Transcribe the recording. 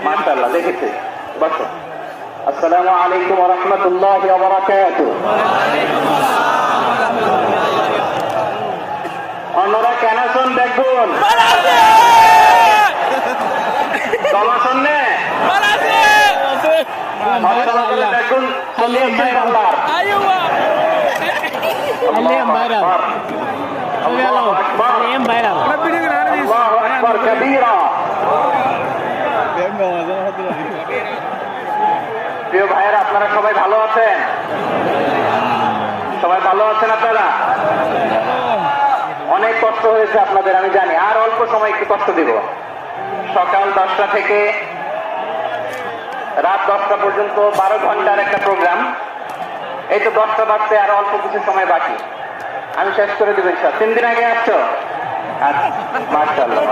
মাশাআল্লাহ দেখেছি। বসো। আসসালামু আলাইকুম ওয়া রাহমাতুল্লাহি ওয়া বারাকাতুহু। অন্যরা কেন আছেন দেখুন। কমাশন নে মাশাআল্লাহ করে দেখুন চলিয়েছে আল্লাহ। Aliyam viral. Aliyam viral. Allahu akbar kabira। প্রিয় ভাইয়েরা, আপনারা সবাই ভালো আছেন? সবাই ভালো আছেন আপনারা? অনেক কষ্ট হয়েছে আপনাদের আমি জানি, আর অল্প সময় একটু কষ্ট দিব। সকাল 10টা থেকে রাত 10টা পর্যন্ত 12 ঘন্টার একটা প্রোগ্রাম। এই তো 10টা বাজতে আর অল্প কিছু সময় বাকি, আমি শেষ করে দেবো ইনশাআল্লাহ। 3 দিন আগে আসছো? আচ্ছা, মাশাআল্লাহ।